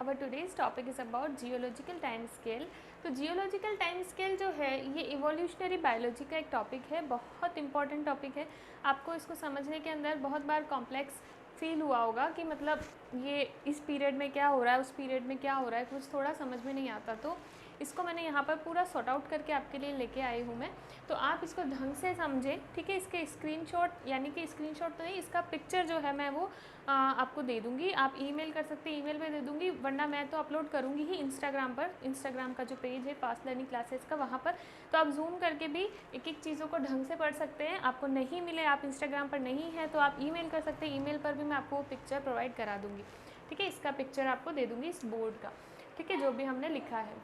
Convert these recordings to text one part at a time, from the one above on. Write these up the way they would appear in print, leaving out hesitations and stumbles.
our today's topic is about geological time scale। तो geological time scale जो है ये इवोल्यूशनरी बायोलॉजी का एक टॉपिक है, बहुत इंपॉर्टेंट टॉपिक है। आपको इसको समझने के अंदर बहुत बार कॉम्प्लेक्स फील हुआ होगा कि मतलब ये इस पीरियड में क्या हो रहा है, उस पीरियड में क्या हो रहा है, कुछ थोड़ा समझ में नहीं आता। तो इसको मैंने यहाँ पर पूरा सॉर्ट आउट करके आपके लिए लेके आई हूँ मैं, तो आप इसको ढंग से समझें, ठीक है। इसके स्क्रीनशॉट, यानी कि स्क्रीनशॉट तो नहीं, इसका पिक्चर जो है मैं वो आपको दे दूँगी। आप ईमेल कर सकते हैं, ईमेल पे दे दूँगी, वरना मैं तो अपलोड करूँगी ही इंस्टाग्राम पर। इंस्टाग्राम का जो पेज है फास्ट लर्निंग क्लासेस का, वहाँ पर तो आप जूम करके भी एक एक चीज़ों को ढंग से पढ़ सकते हैं। आपको नहीं मिले, आप इंस्टाग्राम पर नहीं हैं, तो आप ईमेल कर सकते हैं, ईमेल पर भी मैं आपको पिक्चर प्रोवाइड करा दूँगी, ठीक है। इसका पिक्चर आपको दे दूँगी इस बोर्ड का, ठीक है, जो भी हमने लिखा है।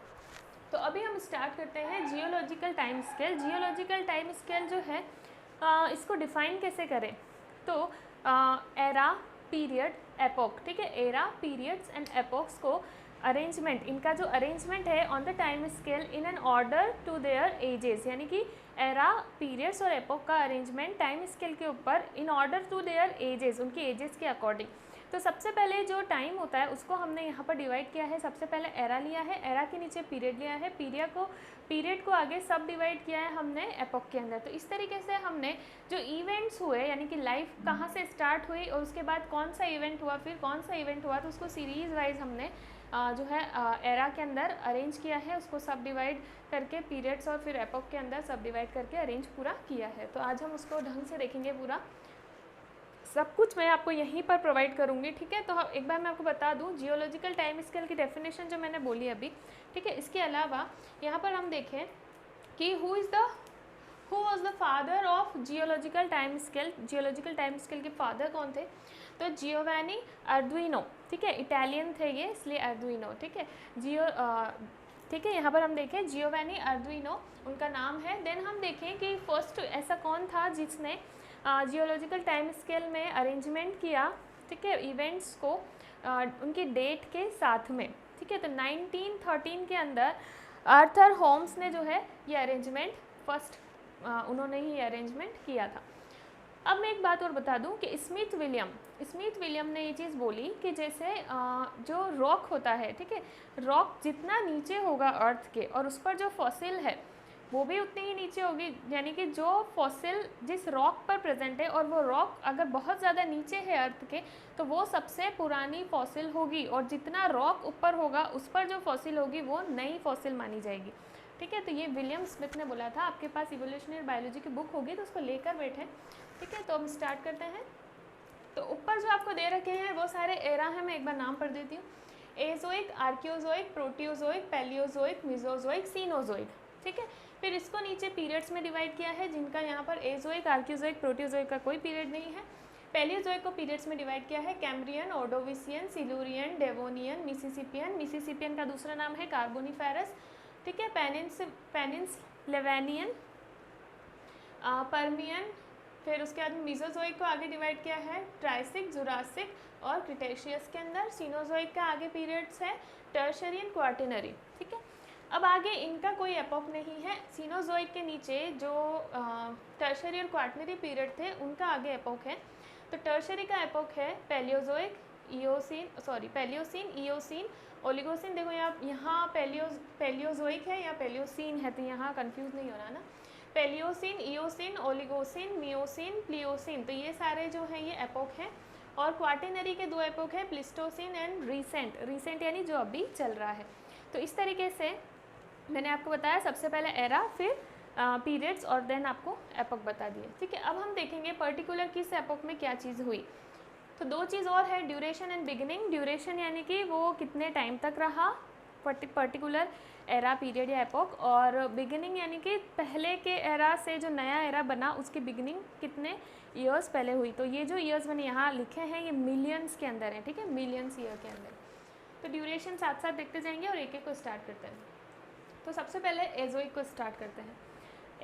तो अभी हम स्टार्ट करते हैं geological time scale. Geological time scale जो है इसको डिफ़ाइन कैसे करें, तो एरा, पीरियड, एपोक, ठीक है। एरा, पीरियड्स एंड एपोक्स को अरेंजमेंट, इनका जो अरेंजमेंट है on the time scale in an order to their ages, यानी कि एरा, पीरियड्स और एपोक का अरेंजमेंट टाइम स्केल के ऊपर in order to their ages, उनकी एजेस के अकॉर्डिंग। तो सबसे पहले जो टाइम होता है उसको हमने यहाँ पर डिवाइड किया है। सबसे पहले एरा लिया है, एरा के नीचे पीरियड लिया है, पीरियड को आगे सब डिवाइड किया है हमने एपोक के अंदर। तो इस तरीके से हमने जो इवेंट्स हुए, यानी कि लाइफ कहाँ से स्टार्ट हुई और उसके बाद कौन सा इवेंट हुआ, फिर कौन सा इवेंट हुआ, तो उसको सीरीज़ वाइज हमने जो है एरा के अंदर अरेंज किया है, उसको सब डिवाइड करके पीरियड्स और फिर एपोक के अंदर सब डिवाइड करके अरेंज पूरा किया है। तो आज हम उसको ढंग से देखेंगे, पूरा सब कुछ मैं आपको यहीं पर प्रोवाइड करूँगी, ठीक है। तो एक बार मैं आपको बता दूँ जियोलॉजिकल टाइम स्केल की डेफिनेशन जो मैंने बोली अभी, ठीक है। इसके अलावा यहाँ पर हम देखें कि who was the father of geological time scale. Geological time scale के फादर कौन थे, तो जियोवानी अर्डुइनो, ठीक है। इटालियन थे ये, इसलिए अर्डुइनो, ठीक है। ठीक है, यहाँ पर हम देखें जियोवानी अर्डुइनो उनका नाम है। देन हम देखें कि फर्स्ट ऐसा कौन था जिसने जियोलॉजिकल टाइम स्केल में अरेंजमेंट किया, ठीक है, इवेंट्स को उनकी डेट के साथ में, ठीक है। तो 1913 के अंदर आर्थर होम्स ने जो है ये अरेंजमेंट फर्स्ट उन्होंने ही अरेंजमेंट किया था। अब मैं एक बात और बता दूं कि स्मिथ विलियम ने ये चीज़ बोली कि जैसे जो रॉक होता है, ठीक है, रॉक जितना नीचे होगा अर्थ के और उस पर जो फॉसिल है वो भी उतनी ही नीचे होगी, यानी कि जो फॉसिल जिस रॉक पर प्रेजेंट है और वो रॉक अगर बहुत ज़्यादा नीचे है अर्थ के, तो वो सबसे पुरानी फॉसिल होगी, और जितना रॉक ऊपर होगा उस पर जो फॉसिल होगी वो नई फॉसिल मानी जाएगी, ठीक है। तो ये विलियम स्मिथ ने बोला था। आपके पास इवोल्यूशनरी बायोलॉजी की बुक होगी तो उसको लेकर बैठें, ठीक है। तो हम स्टार्ट करते हैं। तो ऊपर जो आपको दे रखे हैं वो सारे एरा हैं, मैं एक बार नाम पढ़ देती हूँ। एजोइक, आर्कियोजोइक, प्रोटियोजोइक, पैलियोजोइक, मिजोजोइक, सीनोजोइक, ठीक है। फिर इसको नीचे पीरियड्स में डिवाइड किया है, जिनका यहाँ पर एजोइक, आर्कियोजोइक, प्रोटियोजोइक का कोई पीरियड नहीं है। पैलियोजोइक को पीरियड्स में डिवाइड किया है, Cambrian, Ordovician, Silurian, Devonian, Mississippian का दूसरा नाम है कार्बोनिफेरस, ठीक है। पेनिन्सलेवेनियन, पर्मियन। फिर उसके बाद मीजोजोइक को आगे डिवाइड किया है ट्राइसिक, जुरासिक और क्रिटेशियस के अंदर। सीनोजोइक का आगे पीरियड्स है टर्शरियन, क्वार्टिनरी, ठीक है। अब आगे इनका कोई एपोक नहीं है। सीनोजोइक के नीचे जो टर्शरी और क्वार्टिनरी पीरियड थे उनका आगे एपोक है। तो टर्शरी का एपोक है पैलियोजोइक, पैलियोसिन, इयोसिन, ओलिगोसिन। देखो यहाँ पैलियोजोइक है या पैलियोसिन है, तो यहाँ कंफ्यूज नहीं होना ना। पैलियोसिन, इयोसिन, ओलिगोसिन, मियोसिन, प्लियोसिन, तो ये सारे जो हैं ये एपोक हैं। और क्वार्टिनरी के दो एपोक है, प्लिस्टोसिन एंड रीसेंट यानी जो अभी चल रहा है। तो इस तरीके से मैंने आपको बताया, सबसे पहले एरा, फिर पीरियड्स और देन आपको एपोक बता दिए, ठीक है। अब हम देखेंगे पर्टिकुलर किस एपोक में क्या चीज़ हुई। तो दो चीज़ और है, ड्यूरेशन एंड बिगिनिंग। ड्यूरेशन यानी कि वो कितने टाइम तक रहा पर्टिकुलर एरा, पीरियड या एपोक, और बिगिनिंग यानी कि पहले के एरा से जो नया एरा बना उसकी बिगिनिंग कितने ईयर्स पहले हुई। तो ये जो ईयर्स मैंने यहाँ लिखे हैं ये मिलियंस के अंदर है, ठीक है, मिलियंस ईयर के अंदर। तो ड्यूरेशन साथ साथ देखते जाएंगे और एक एक को स्टार्ट करते हैं। तो सबसे पहले एजोइक को स्टार्ट करते हैं।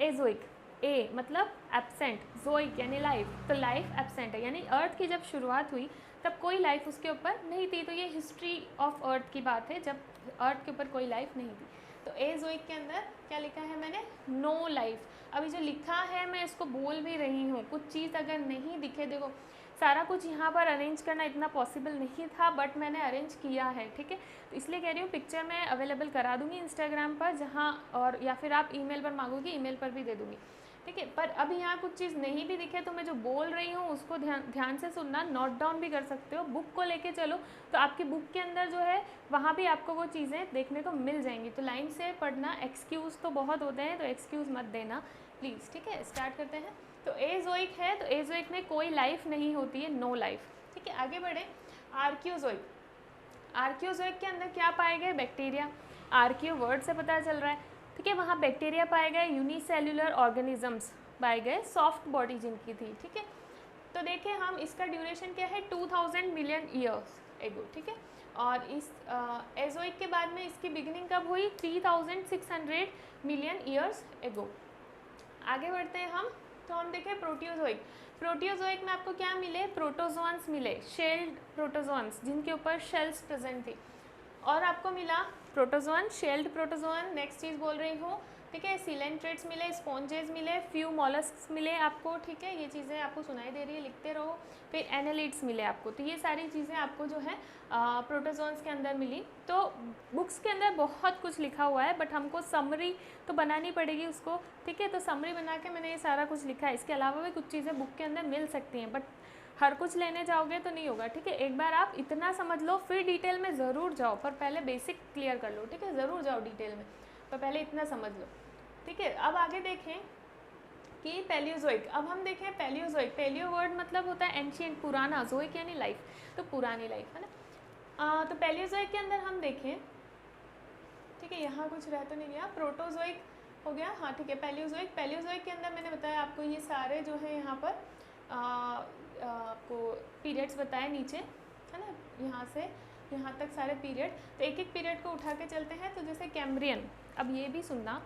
एजोइक, ए मतलब एब्सेंट, जोइक यानी लाइफ, तो लाइफ एब्सेंट है, यानी अर्थ की जब शुरुआत हुई तब कोई लाइफ उसके ऊपर नहीं थी। तो ये हिस्ट्री ऑफ अर्थ की बात है, जब अर्थ के ऊपर कोई लाइफ नहीं थी। तो एजोइक के अंदर क्या लिखा है मैंने, नो लाइफ। अभी जो लिखा है मैं इसको बोल भी रही हूँ, कुछ चीज़ अगर नहीं दिखे, देखो सारा कुछ यहाँ पर अरेंज करना इतना पॉसिबल नहीं था, बट मैंने अरेंज किया है, ठीक है। तो इसलिए कह रही हूँ पिक्चर मैं अवेलेबल करा दूँगी इंस्टाग्राम पर, जहाँ और या फिर आप ईमेल पर मांगोगी, ईमेल पर भी दे दूँगी, ठीक है। पर अभी यहाँ कुछ चीज़ नहीं भी दिखे तो मैं जो बोल रही हूँ उसको ध्यान से सुनना, नोट डाउन भी कर सकते हो, बुक को लेके चलो तो आपकी बुक के अंदर जो है वहाँ भी आपको वो चीज़ें देखने को मिल जाएंगी। तो लाइन से पढ़ना, एक्सक्यूज़ तो बहुत होते हैं तो एक्सक्यूज़ मत देना प्लीज़, ठीक है। स्टार्ट करते हैं। तो एज़ोइक है, तो एज़ोइक में कोई लाइफ नहीं होती है, नो लाइफ, ठीक है। आगे बढ़े। आर्कियोजोइक, आर्कियोजोइक के अंदर क्या पाए गए? बैक्टीरिया। आर्कियो वर्ड से पता चल रहा है, ठीक है। वहाँ बैक्टीरिया पाए गए, यूनिसेल्युलर ऑर्गेनिजम्स पाए गए, सॉफ्ट बॉडी जिनकी थी, ठीक है। तो देखें हम, इसका ड्यूरेशन क्या है? 2000 मिलियन ईयर्स एगो, ठीक है। और इस एज़ोइक के बाद में इसकी बिगिनिंग कब हुई? 3600 मिलियन ईयर्स एगो। आगे बढ़ते हैं हम। तो हम देखें प्रोटियोजोइक। प्रोटियोजोइक में आपको क्या मिले? प्रोटोजोन्स मिले, शेल्ड प्रोटोजोन्स जिनके ऊपर शेल्स प्रेजेंट थी। और आपको मिला प्रोटोजोन, शेल्ड प्रोटोजोन, नेक्स्ट चीज़ बोल रही हूँ, ठीक है। सीलेंट्रेट्स मिले, स्पॉन्जेस मिले, फ्यू मॉलस्क्स मिले आपको, ठीक है। ये चीज़ें आपको सुनाई दे रही है, लिखते रहो। फिर एनालिड्स मिले आपको। तो ये सारी चीज़ें आपको जो है प्रोटोजोन्स के अंदर मिली। तो बुक्स के अंदर बहुत कुछ लिखा हुआ है, बट हमको समरी तो बनानी पड़ेगी उसको, ठीक है। तो समरी बना के मैंने ये सारा कुछ लिखा है। इसके अलावा भी कुछ चीज़ें बुक के अंदर मिल सकती हैं, बट हर कुछ लेने जाओगे तो नहीं होगा, ठीक है। एक बार आप इतना समझ लो, फिर डिटेल में ज़रूर जाओ, पर पहले बेसिक क्लियर कर लो, ठीक है। ज़रूर जाओ डिटेल में, पर पहले इतना समझ लो, ठीक है। अब आगे देखें कि पैलियोजोइक। अब हम देखें पैलियोजोइक। पैलियो वर्ड मतलब होता है एंशिएंट, पुराना, जोइक यानी लाइफ, तो पुरानी लाइफ है ना। तो पैलियोजोइक के अंदर हम देखें, ठीक है। यहाँ कुछ रह तो नहीं गया, प्रोटोजोइक हो गया, हाँ ठीक है। पैलियोजोइक, पैलियोजोइक के अंदर मैंने बताया आपको ये सारे जो है यहाँ पर आपको पीरियड्स बताए नीचे, है ना, यहाँ से यहाँ तक सारे पीरियड। तो एक एक पीरियड को उठा के चलते हैं। तो जैसे कैम्ब्रियन, अब ये भी सुनना,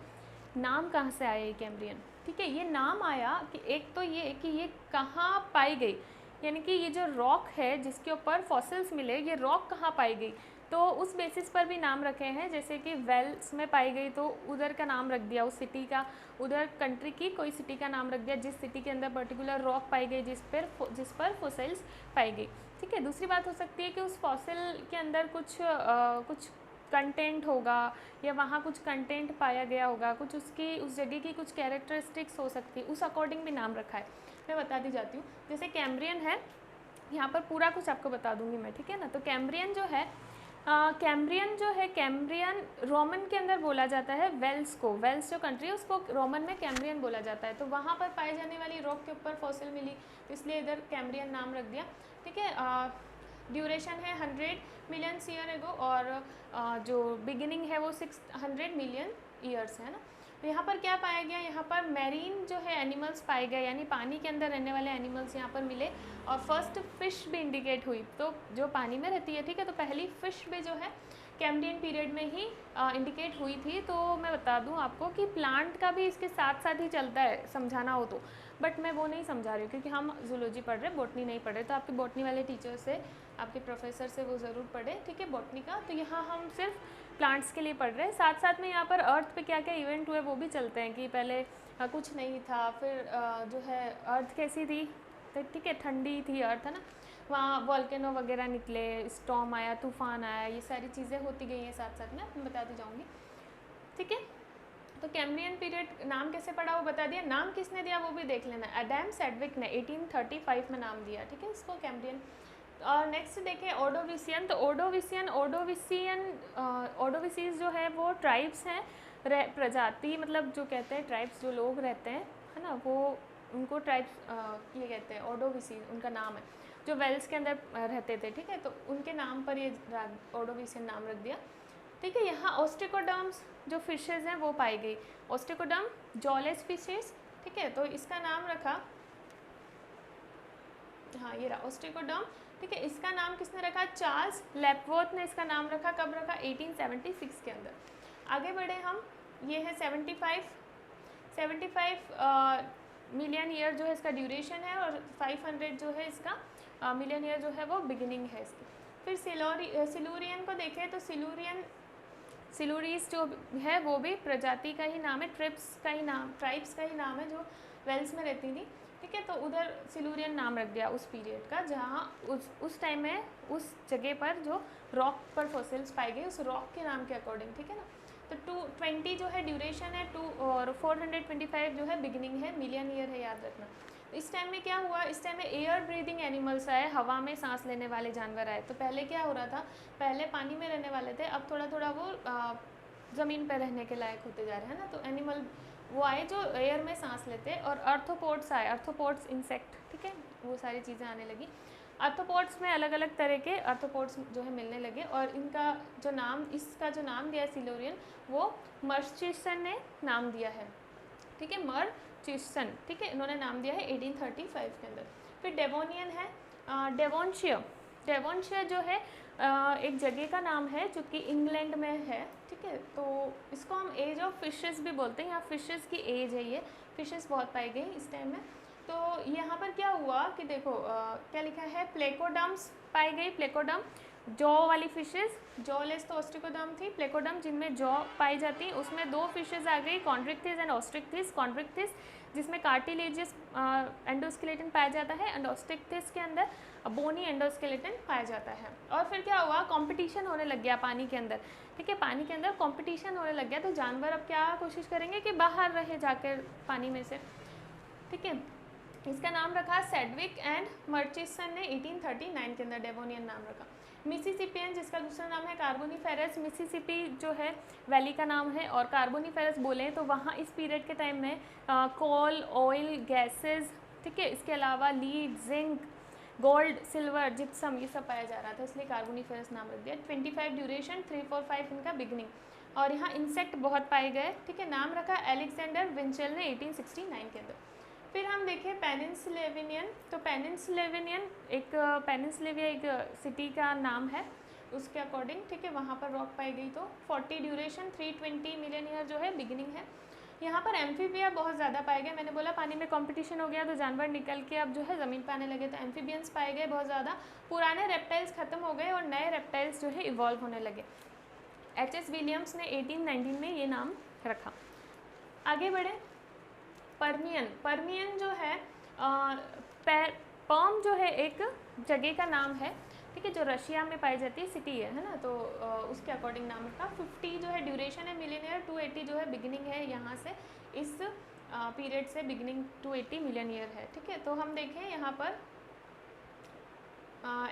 नाम कहाँ से आया ये कैम्ब्रियन, ठीक है। ये नाम आया कि एक तो ये कि ये कहाँ पाई गई, यानी कि ये जो रॉक है जिसके ऊपर फॉसिल्स मिले, ये रॉक कहाँ पाई गई, तो उस बेसिस पर भी नाम रखे हैं। जैसे कि वेल्स में पाई गई तो उधर का नाम रख दिया, उस सिटी का, उधर कंट्री की कोई सिटी का नाम रख दिया जिस सिटी के अंदर पर्टिकुलर रॉक पाई गई, जिस पर फॉसिल्स पाई गई, ठीक है। दूसरी बात हो सकती है कि उस फॉसिल के अंदर कुछ कंटेंट होगा, या वहाँ कुछ कंटेंट पाया गया होगा, कुछ उसकी उस जगह की कुछ कैरेक्टरिस्टिक्स हो सकती है, उस अकॉर्डिंग भी नाम रखा है। मैं बताती जाती हूँ। जैसे कैम्ब्रियन है, यहाँ पर पूरा कुछ आपको बता दूँगी मैं, ठीक है ना। तो कैम्ब्रियन जो है, कैम्ब्रियन रोमन के अंदर बोला जाता है वेल्स को, वेल्स जो कंट्री है उसको रोमन में कैम्ब्रियन बोला जाता है। तो वहाँ पर पाई जाने वाली रॉक के ऊपर फॉसिल मिली, तो इसलिए इधर कैम्ब्रियन नाम रख दिया, ठीक है। ड्यूरेशन है 100 मिलियन ईयर एगो, और जो बिगिनिंग है वो 600 मिलियन ईयर्स है ना। तो यहाँ पर क्या पाया गया? यहाँ पर मैरीन जो है एनिमल्स पाए गए, यानी पानी के अंदर रहने वाले एनिमल्स यहाँ पर मिले। और फर्स्ट फिश भी इंडिकेट हुई, तो जो पानी में रहती है, ठीक है। तो पहली फिश भी जो है कैम्ब्रियन पीरियड में ही इंडिकेट हुई थी। तो मैं बता दूं आपको कि प्लांट का भी इसके साथ साथ ही चलता है, समझाना हो तो, बट मैं वो नहीं समझा रही हूँ क्योंकि हम जूलॉजी पढ़ रहे हैं, बॉटनी नहीं पढ़ रहे। तो आपके बॉटनी वाले टीचर से, आपके प्रोफेसर से वो ज़रूर पढ़े, ठीक है, बॉटनी का। तो यहाँ हम सिर्फ प्लांट्स के लिए पढ़ रहे हैं, साथ साथ में यहाँ पर अर्थ पे क्या क्या इवेंट हुए वो भी चलते हैं कि पहले कुछ नहीं था, फिर जो है अर्थ कैसी थी, तो ठीक है, ठंडी थी अर्थ, है ना। वहाँ वॉल्केनो वगैरह निकले, स्टॉर्म आया, तूफान आया, ये सारी चीज़ें होती गई हैं साथ साथ में, मैं बताती जाऊँगी, ठीक है। तो कैम्ब्रियन पीरियड नाम कैसे पड़ा वो बता दिया। नाम किसने दिया वो भी देख लेना, एडम सेडविक ने 1835 में नाम दिया, ठीक है, इसको कैम्ब्रियन। और नेक्स्ट देखें ओर्डोविशियन। तो ओर्डोविसीज जो है वो ट्राइब्स हैं, प्रजाति, मतलब जो कहते हैं ट्राइब्स, जो लोग रहते हैं, है ना, वो उनको ट्राइब्स ये कहते हैं, ओर्डोविसीज उनका नाम है, जो वेल्स के अंदर रहते थे, ठीक है। तो उनके नाम पर ये ओर्डोविशियन नाम रख दिया, ठीक है। यहाँ ऑस्ट्रिकोडर्म्स जो फिशेज़ हैं वो पाई गई, ऑस्ट्रिकोडर्म जॉलेस फिशेस, ठीक है। तो इसका नाम रखा, हाँ ये रहा ऑस्ट्रिकोडर्म, ठीक है। इसका नाम किसने रखा? चार्ल्स लेपवर्थ ने इसका नाम रखा। कब रखा? 1876 के अंदर। आगे बढ़े हम, ये है 75 मिलियन ईयर जो है इसका ड्यूरेशन है, और 500 जो है इसका मिलियन ईयर जो है वो बिगिनिंग है इसकी। फिर सिलूरियन को देखें तो सिलूरीज जो है वो भी प्रजाति का ही नाम है, ट्राइब्स का ही नाम है, जो वेल्स में रहती थी, ठीक है। तो उधर सिल्यूरियन नाम रख दिया उस पीरियड का, जहाँ उस टाइम में उस जगह पर जो रॉक पर फॉसिल्स पाई गई, उस रॉक के नाम के अकॉर्डिंग, ठीक है ना। तो 220 जो है ड्यूरेशन है, 2 और 425 जो है बिगिनिंग है, मिलियन ईयर है, याद रखना। इस टाइम में क्या हुआ, इस टाइम में एयर ब्रीदिंग एनिमल्स आए, हवा में सांस लेने वाले जानवर आए। तो पहले क्या हो रहा था, पहले पानी में रहने वाले थे, अब थोड़ा थोड़ा वो ज़मीन पर रहने के लायक होते जा रहे हैं ना। तो एनिमल वो आए जो एयर में सांस लेते हैं, और आर्थ्रोपोड्स आए, आर्थ्रोपोड्स इंसेक्ट, ठीक है, वो सारी चीज़ें आने लगी। आर्थ्रोपोड्स में अलग अलग तरह के आर्थ्रोपोड्स जो है मिलने लगे, और इनका जो नाम, इसका जो नाम दिया सिल्यूरियन, वो मर्चिसन ने नाम दिया है, ठीक है, मर्चिसन, ठीक है, इन्होंने नाम दिया है 1835 के अंदर। फिर डेवोनियन है, डेवोनशियर। डेवोनशियर जो है एक जगह का नाम है जो कि इंग्लैंड में है, ठीक है। तो इसको हम एज ऑफ फिशेस भी बोलते हैं, यहाँ फिशेस की एज है, ये फिशेस बहुत पाई गई इस टाइम में। तो यहाँ पर क्या हुआ कि देखो क्या लिखा है, प्लेकोडम्स पाई गई, प्लेकोडम जॉ वाली फिशेस, जॉलेस तो ऑस्ट्रिकोडम थी, प्लेकोडम जिनमें जॉ पाई जाती है, उसमें 2 फिशेस आ गई, कॉन्ड्रिक्थिस एंड ऑस्ट्रिक्थिस। कॉन्ड्रिक्थिस जिसमें कार्टिलेजियस एंडोस्केलेटन पाया जाता है, एंड ऑस्ट्रिक्थिस के अंदर बोनी एंडोस्केलेटन पाया जाता है। और फिर क्या हुआ, कंपटीशन होने लग गया पानी के अंदर, ठीक है, पानी के अंदर कंपटीशन होने लग गया। तो जानवर अब क्या कोशिश करेंगे कि बाहर रहे जाकर पानी में से, ठीक है। इसका नाम रखा सेडविक एंड मर्चिसन ने 1839 के अंदर डेवोनियन नाम रखा। मिसिसिपियन जिसका दूसरा नाम है कार्बोनिफेरस, मिसिसिपी जो है वैली का नाम है, और कार्बोनिफेरस बोलें तो वहाँ इस पीरियड के टाइम में कोल, ऑयल, गैसेस, ठीक है, इसके अलावा lead, zinc, gold, silver, gypsum, ये सब पाया जा रहा था, इसलिए कार्बोनिफेरस नाम रख दिया। 25 ड्यूरेशन, 345 इनका बिगनिंग, और यहाँ इंसेक्ट बहुत पाए गए, ठीक है। नाम रखा एलेक्जेंडर विंचेल ने 1869 के अंदर। फिर हम देखें पेनिनसुलेवियन। तो पेनिनसुलेवियन पेनिनसुलेविया एक सिटी का नाम है उसके अकॉर्डिंग, ठीक है, वहाँ पर रॉक पाई गई। तो 40 ड्यूरेशन, 320 मिलियन ईयर जो है बिगिनिंग है। यहाँ पर एम्फीबिया बहुत ज़्यादा पाए गए, मैंने बोला पानी में कंपटीशन हो गया तो जानवर निकल के अब जो है ज़मीन पर आने लगे, तो एम्फीबियंस पाए गए बहुत ज़्यादा। पुराने रेप्टाइल्स ख़त्म हो गए और नए रेप्टाइल्स जो है इवॉल्व होने लगे। H.S. विलियम्स ने 1819 में ये नाम रखा। आगे बढ़े, पर्मियन। पर्मियन जो है पर्म जो है एक जगह का नाम है, ठीक है, जो रशिया में पाई जाती है, सिटी है ना। तो उसके अकॉर्डिंग नाम रखा। 50 जो है ड्यूरेशन है मिलियन ईयर, 280 जो है बिगिनिंग है, यहाँ से इस पीरियड से बिगिनिंग 280 मिलियन ईयर है, ठीक है। तो हम देखें यहाँ पर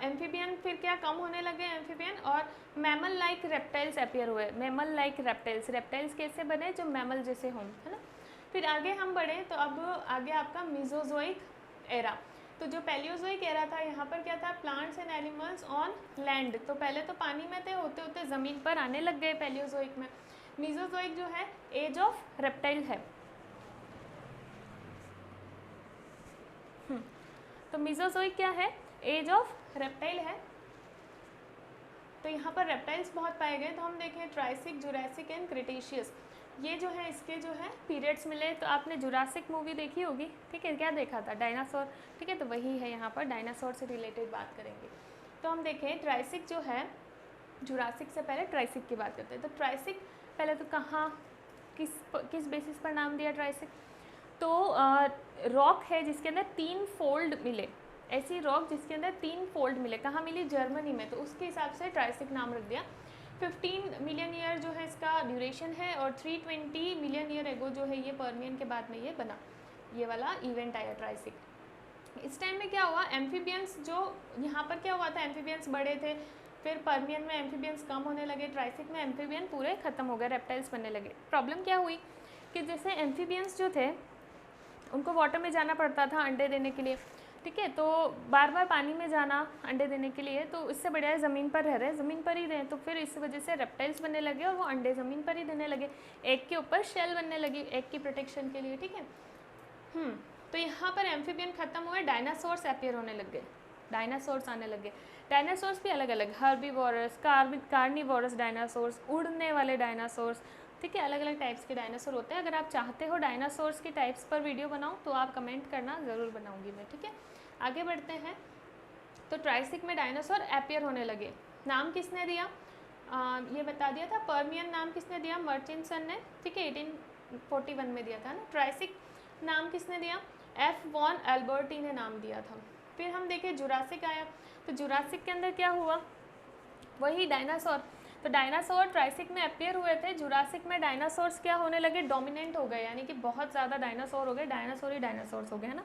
एम्फीबियन फिर क्या कम होने लगे एम्फीबियन, और मैमल लाइक रेप्टाइल्स अपीयर हुए। मैमल लाइक रेप्टाइल्स, रेप्टाइल्स कैसे बने, जो मैमल जैसे हों, है ना। फिर आगे हम बढ़े तो अब आगे आपका मीजोजोइक एरा। तो जो पैलियोजोइक एरा था, यहाँ पर क्या था, plants and animals on land. तो पहले तो पानी में थे, होते होते ज़मीन पर आने लग गए पैलियोजोइक में। मीजोजोइक जो है एज ऑफ रेप्टाइल है। तो मीजोजोइक क्या है, एज ऑफ रेप्टाइल है। तो यहाँ पर रेप्टाइल्स बहुत पाए गए। तो हम देखें ट्राइसिक, जुरासिक एंड क्रिटेशियस, ये जो है इसके जो है पीरियड्स मिले। तो आपने जुरासिक मूवी देखी होगी, ठीक है, क्या देखा था, डायनासोर, ठीक है, तो वही है, यहाँ पर डायनासोर से रिलेटेड बात करेंगे। तो हम देखें ट्राइसिक जो है, जुरासिक से पहले ट्राइसिक की बात करते हैं। तो ट्राइसिक पहले तो कहाँ किस बेसिस पर नाम दिया ट्राइसिक, तो रॉक है जिसके अंदर 3 फोल्ड मिले, ऐसी रॉक जिसके अंदर 3 फोल्ड मिले, कहाँ मिली, जर्मनी में, तो उसके हिसाब से ट्राइसिक नाम रख दिया। 15 मिलियन ईयर जो है इसका ड्यूरेशन है, और 320 मिलियन ईयर एगो जो है ये पर्मियन के बाद में ये बना, ये वाला इवेंट आया ट्राइसिक। इस टाइम में क्या हुआ, एम्फीबियंस जो यहाँ पर क्या हुआ था, एम्फीबियंस बड़े थे, फिर पर्मियन में एम्फीबियंस कम होने लगे, ट्राइसिक में एम्फीबियन पूरे खत्म हो गए, रेप्टाइल्स बनने लगे। प्रॉब्लम क्या हुई कि जैसे एम्फीबियंस जो थे उनको वाटर में जाना पड़ता था अंडे देने के लिए, ठीक है, तो बार बार पानी में जाना अंडे देने के लिए, तो इससे बढ़िया है ज़मीन पर रह रहे हैं, ज़मीन पर ही रहें। तो फिर इस वजह से रेप्टाइल्स बनने लगे और वो अंडे ज़मीन पर ही देने लगे, एग के ऊपर शेल बनने लगी एग की प्रोटेक्शन के लिए, ठीक है। तो यहाँ पर एम्फीबियन खत्म हुए, डायनासोर्स अपीयर होने लग गए, डायनासोर्स आने लगे। डायनासोर्स भी अलग अलग, हर्बीवोरस, कार्निवोरस डायनासोर्स, उड़ने वाले डायनासोर्स, ठीक है, अलग अलग टाइप्स के डायनासोर होते हैं। अगर आप चाहते हो डायनासोर्स की टाइप्स पर वीडियो बनाऊँ तो आप कमेंट करना, ज़रूर बनाऊँगी मैं, ठीक है। आगे बढ़ते हैं। तो ट्राइसिक में डायनासोर अपीयर होने लगे। नाम किसने दिया, ये बता दिया था। पर्मियन नाम किसने दिया, मर्चिसन ने, ठीक है, 1841 में दिया था ना। ट्राइसिक नाम किसने दिया, एफ वॉन एल्बर्टी ने नाम दिया था। फिर हम देखें जुरासिक आया, तो जुरासिक के अंदर क्या हुआ, वही डायनासोर। तो डायनासोर ट्राइसिक में अपियर हुए थे, जुरासिक में डायनासोर्स क्या होने लगे, डोमिनेंट हो गए, यानी कि बहुत ज़्यादा डायनासोर हो गए, डायनासोर ही डायनासोर्स हो गए, है ना।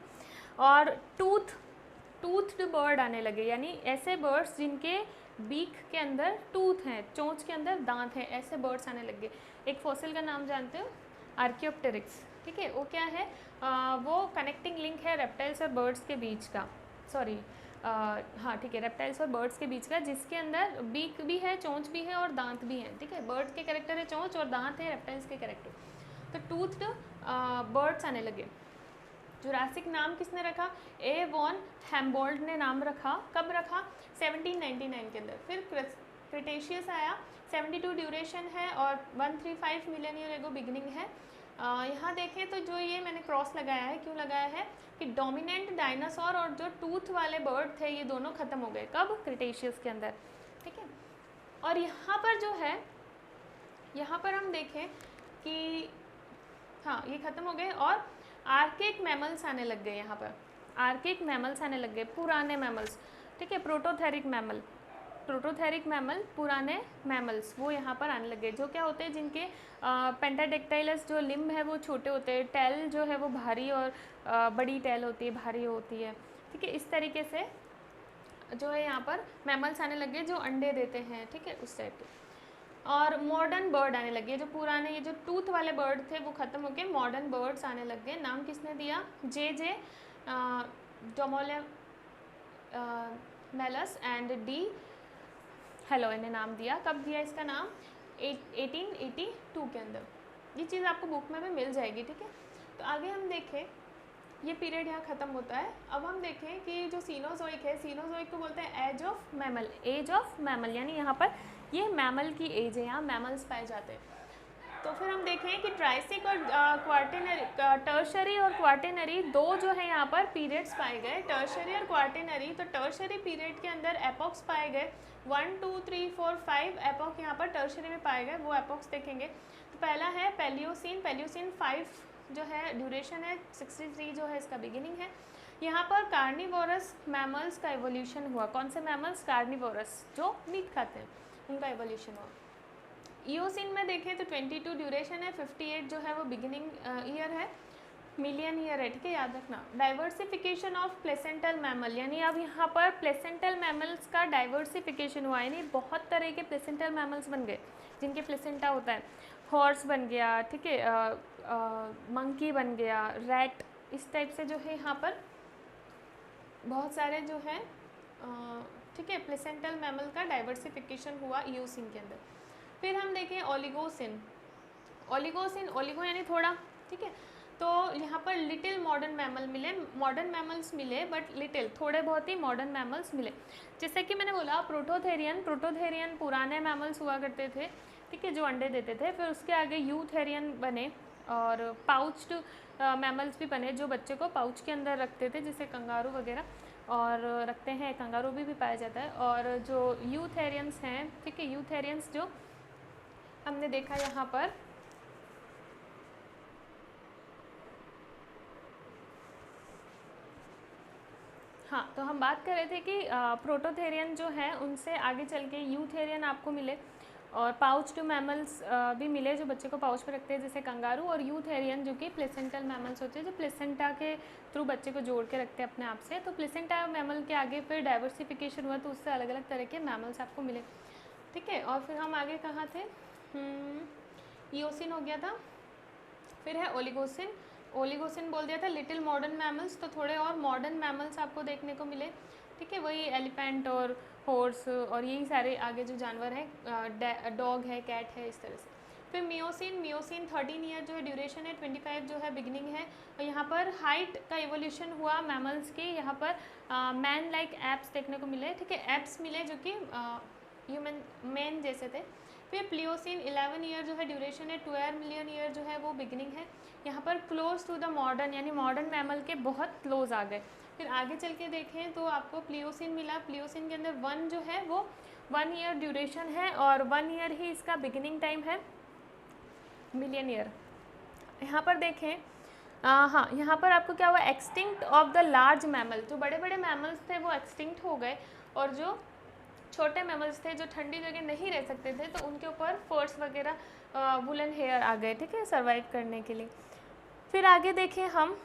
और टूथ्ड बर्ड आने लगे, यानी ऐसे बर्ड्स जिनके बीक के अंदर टूथ हैं, चोंच के अंदर दांत हैं, ऐसे बर्ड्स आने लगे। एक फॉसिल का नाम जानते हो, आर्कियोप्टेरिक्स, ठीक है। वो क्या है, वो कनेक्टिंग लिंक है रेप्टाइल्स और बर्ड्स के बीच का, सॉरी हाँ ठीक है, रेप्टाइल्स और बर्ड्स के बीच का, जिसके अंदर बीक भी है, चोंच भी है और दांत भी हैं, ठीक है। बर्ड्स के कैरेक्टर है चोंच और दांत है, रेप्टाइल्स के कैरेक्टर। तो टूथ्ड बर्ड्स आने लगे। जुरासिक नाम किसने रखा, ए वॉन हैम्बोल्ड ने नाम रखा। कब रखा, 1799 के अंदर। फिर क्रिटेशियस आया, 72 ड्यूरेशन है और 135 मिलियन ईयर एगो बिगिनिंग है। यहाँ देखें तो जो ये मैंने क्रॉस लगाया है, क्यों लगाया है कि डोमिनेंट डायनासोर और जो टूथ वाले बर्ड थे ये दोनों खत्म हो गए, कब, क्रिटेशियस के अंदर, ठीक है। और यहाँ पर जो है, यहाँ पर हम देखें कि हाँ ये खत्म हो गए और आर्किक मैमल्स आने लग गए। यहाँ पर आर्किक मैमल्स आने लग गए, पुराने मैमल्स, ठीक है। प्रोटोथेरिक मैमल, पुराने मैमल्स, वो यहाँ पर आने लगे, जो क्या होते हैं, जिनके पेंटाडेक्टाइलस जो लिम्ब है वो छोटे होते हैं, टेल जो है वो भारी और बड़ी टेल होती है, भारी होती है, ठीक है। इस तरीके से जो है यहाँ पर मैमल्स आने लगे जो अंडे देते हैं, ठीक है, उस टाइप के। और मॉडर्न बर्ड आने लगे, जो पुराने ये जो टूथ वाले बर्ड थे वो ख़त्म होके मॉडर्न बर्ड्स आने लग गए। नाम किसने दिया, जे डोमोले मेलस एंड डी हेलो ने नाम दिया। कब दिया इसका नाम, 1882 के अंदर। ये चीज़ आपको बुक में भी मिल जाएगी, ठीक है। तो आगे हम देखें, ये पीरियड यहाँ ख़त्म होता है। अब हम देखें कि जो सीनोजोइक है, सीनोजोइक को बोलते हैं age of mammal, age of mammal, यानी यहाँ पर ये मैमल की एज है, यहाँ मैमल्स पाए जाते हैं। तो फिर हम देखें कि ट्राइसिक और क्वार्टेनरी, टर्शरी और क्वार्टेनरी दो जो है यहाँ पर पीरियड्स पाए गए, टर्शरी और क्वार्टेनरी। तो टर्शरी पीरियड के अंदर एपॉक्स पाए गए, 1 2 3 4 5 एपॉक यहाँ पर टर्शरी में पाए गए, वो एपॉक्स देखेंगे। तो पहला है पेलियोसिन, पेलियोसिन 5 जो है ड्यूरेशन है, 63 जो है इसका बिगिनिंग है। यहाँ पर कार्निवोरस मैमल्स का एवोल्यूशन हुआ। कौन से मैमल्स, कार्निवोरस, जो मीट खाते हैं, उनका एवोल्यूशन हुआ। ईओसिन में देखें तो 22 ड्यूरेशन है, 58 जो है वो बिगिनिंग ईयर है, मिलियन ईयर है, ठीक है, याद रखना। डाइवर्सिफिकेशन ऑफ प्लेसेंटल मैमल, यानी अब यहाँ पर प्लेसेंटल मैमल्स का डाइवर्सिफिकेशन हुआ, यानी बहुत तरह के प्लेसेंटल मैमल्स बन गए जिनके प्लेसेंटा होता है। हॉर्स बन गया, ठीक है, मंकी बन गया, रैट, इस टाइप से जो है यहाँ पर बहुत सारे जो है, ठीक है, प्लेसेंटल मैमल का डाइवर्सिफिकेशन हुआ ईओसिन के अंदर। फिर हम देखें ओलिगोसिन, ओलिगो यानी थोड़ा, ठीक है। तो यहाँ पर लिटिल मॉडर्न मैमल मिले, मॉडर्न मैमल्स मिले बट लिटिल, थोड़े बहुत ही मॉडर्न मैमल्स मिले। जैसे कि मैंने बोला प्रोटोथेरियन पुराने मैमल्स हुआ करते थे, ठीक है, जो अंडे देते थे। फिर उसके आगे यूथेरियन बने और पाउच्ड मैमल्स भी बने, जो बच्चे को पाउच के अंदर रखते थे, जैसे कंगारू वगैरह, और रखते हैं, कंगारू भी पाया जाता है। और जो यूथेरियंस हैं, ठीक है, यूथेरियंस जो हमने देखा यहाँ पर, हाँ, तो हम बात कर रहे थे कि प्रोटोथेरियन जो है उनसे आगे चल के यूथेरियन आपको मिले और पाउच्ड मैमल्स भी मिले, जो बच्चे को पाउच में रखते हैं, जैसे कंगारू। और यूथेरियन जो कि प्लेसेंटल मैमल्स होते हैं, जो प्लेसेंटा के थ्रू बच्चे को जोड़ के रखते हैं अपने आप से। तो प्लेसेंटा मैमल के आगे फिर डाइवर्सिफिकेशन हुआ, तो उससे अलग अलग तरह के मैमल्स आपको मिले, ठीक है। और फिर हम आगे कहाँ थे, ईओसिन हो गया था। फिर है ओलिगोसिन बोल दिया था, लिटिल मॉडर्न मैमल्स। तो थोड़े और मॉडर्न मैमल्स आपको देखने को मिले, ठीक है, वही एलिफेंट और हॉर्स और यही सारे आगे जो जानवर हैं, डॉग है, कैट है, इस तरह से। फिर मियोसिन 13 ईयर जो है ड्यूरेशन है, 25 जो है बिगनिंग है। और यहाँ पर हाइट का इवोल्यूशन हुआ मैमल्स की, यहाँ पर मैन लाइक एप्स देखने को मिले, ठीक है, एप्स मिले जो कि ह्यूमन मैन जैसे थे। फिर प्लियोसिन 11 ईयर जो है ड्यूरेशन है, 12 मिलियन ईयर जो है वो बिगनिंग है। यहाँ पर क्लोज टू द मॉडर्न, यानी मॉडर्न मैमल के बहुत क्लोज आ गए। फिर आगे चल के देखें तो आपको प्लियोसिन मिला, प्लियोसिन के अंदर 1 जो है वो 1 ईयर ड्यूरेशन है और 1 ईयर ही इसका बिगिनिंग टाइम है, मिलियन ईयर। यहाँ पर देखें हाँ, यहाँ पर आपको क्या हुआ, extinct of the large mammal, जो बड़े बड़े मैमल्स थे वो एक्सटिंक्ट हो गए, और जो छोटे मैमल्स थे जो ठंडी जगह नहीं रह सकते थे तो उनके ऊपर फर्स वगैरह वुलन हेयर आ गए, ठीक है, सर्वाइव करने के लिए। फिर आगे देखें हम,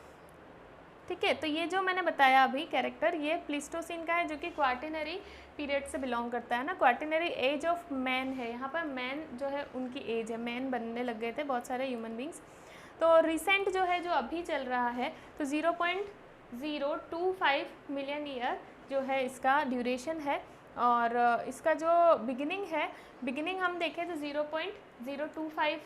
ठीक है, तो ये जो मैंने बताया अभी कैरेक्टर, ये प्लीस्टोसिन का है जो कि क्वार्टिनरी पीरियड से बिलोंग करता है ना। क्वार्टिनरी एज ऑफ मैन है, यहाँ पर मैन जो है उनकी एज है, मैन बनने लग गए थे बहुत सारे ह्यूमन बींग्स। तो रिसेंट जो है, जो अभी चल रहा है, तो 0.025 मिलियन ईयर जो है इसका ड्यूरेशन है, और इसका जो बिगिनिंग हम देखें तो 0.025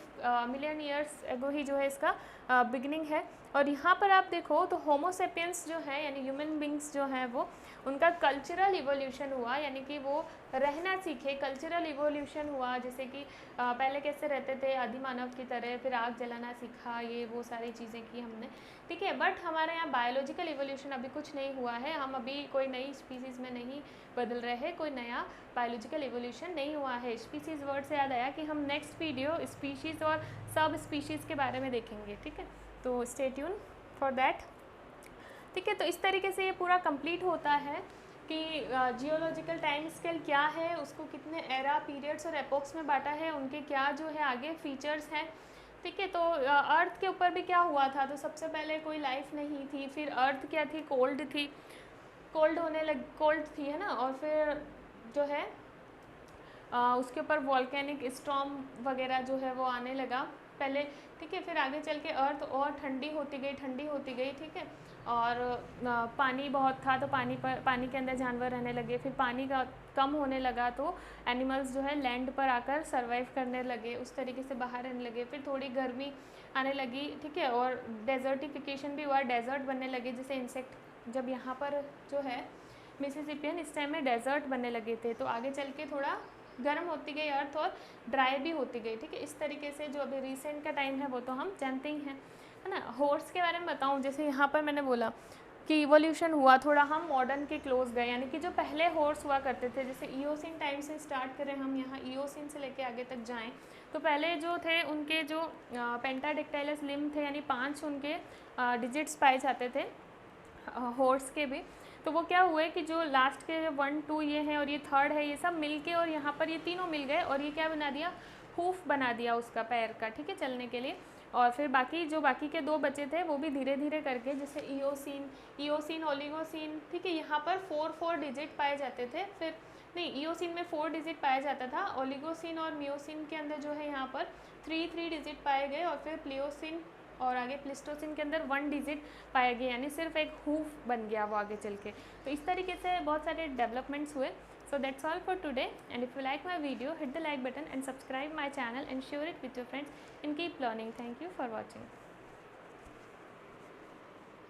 मिलियन ईयर्स एगो ही जो है इसका बिगिनिंग है। और यहाँ पर आप देखो तो होमोसेपियंस जो है यानी ह्यूमन बींग्स जो हैं वो, उनका कल्चरल इवोल्यूशन हुआ, यानी कि वो रहना सीखे, कल्चरल इवोल्यूशन हुआ, जैसे कि पहले कैसे रहते थे आदिमानव की तरह, फिर आग जलाना सीखा, ये वो सारी चीज़ें की हमने, ठीक है। बट हमारे यहाँ बायोलॉजिकल इवोल्यूशन अभी कुछ नहीं हुआ है, हम अभी कोई नई स्पीसीज़ में नहीं बदल रहे हैं, कोई नया बायोलॉजिकल इवोल्यूशन नहीं हुआ है। स्पीसीज़ वर्ड से याद आया कि हम नेक्स्ट वीडियो स्पीशीज़ और सब स्पीशीज़ के बारे में देखेंगे, ठीक है, तो स्टे ट्यून फॉर दैट, ठीक है। तो इस तरीके से ये पूरा कंप्लीट होता है कि जियोलॉजिकल टाइम स्केल क्या है, उसको कितने एरा, पीरियड्स और एपोक्स में बांटा है, उनके क्या जो है आगे फीचर्स हैं, ठीक है। तो अर्थ के ऊपर भी क्या हुआ था, तो सबसे पहले कोई लाइफ नहीं थी, फिर अर्थ क्या थी, कोल्ड थी, कोल्ड थी, है ना, और फिर जो है उसके ऊपर वॉल्केनिक स्टॉर्म वगैरह जो है वो आने लगा पहले, ठीक है। फिर आगे चल के अर्थ और ठंडी होती गई, ठीक है, और पानी बहुत था तो पानी के अंदर जानवर रहने लगे, फिर पानी का कम होने लगा तो एनिमल्स जो है लैंड पर आकर सर्वाइव करने लगे, उस तरीके से बाहर रहने लगे, फिर थोड़ी गर्मी आने लगी, ठीक है, और डेजर्टिफिकेशन भी हुआ, डेजर्ट बनने लगे, जैसे इंसेक्ट जब यहाँ पर जो है मिसिसिपियन इस टाइम में डेजर्ट बनने लगे थे, तो आगे चल के थोड़ा गर्म होती गई अर्थ और ड्राई भी होती गई, ठीक है। इस तरीके से जो अभी रिसेंट का टाइम है वो तो हम जानते ही हैं, है ना। हॉर्स के बारे में बताऊं, जैसे यहाँ पर मैंने बोला कि इवोल्यूशन हुआ, थोड़ा हम मॉडर्न के क्लोज गए, यानी कि जो पहले हॉर्स हुआ करते थे, जैसे ईओसिन टाइम से स्टार्ट करें हम, यहाँ ईओसिन से लेके आगे तक जाएं, तो पहले जो थे उनके जो पेंटाडिक्टाइलस लिम्ब थे, यानी 5 उनके डिजिट्स पाए जाते थे हॉर्स के भी। तो वो क्या हुए कि जो लास्ट के 1, 2 ये हैं और ये 3rd है, ये सब मिलके और यहाँ पर ये तीनों मिल गए और ये क्या बना दिया, हूफ बना दिया उसका पैर का, ठीक है, चलने के लिए। और फिर बाकी के 2 बचे थे वो भी धीरे धीरे करके, जैसे ईओसिन ओलिगोसिन, ठीक है, यहाँ पर 4 डिजिट पाए जाते थे, फिर नहीं, ईओसिन में 4 डिजिट पाया जाता था, ओलिगोसिन और मियोसिन के अंदर जो है यहाँ पर 3 डिजिट पाए गए, और फिर प्लियोसिन और आगे प्लिस्टोसिन के अंदर 1 डिजिट पाया गया, यानी सिर्फ एक हूफ बन गया वो आगे चल के। तो इस तरीके से बहुत सारे डेवलपमेंट्स हुए। So that's all for today, and if you like my video, hit the like button and subscribe my channel and share it with your friends and keep learning. Thank you for watching.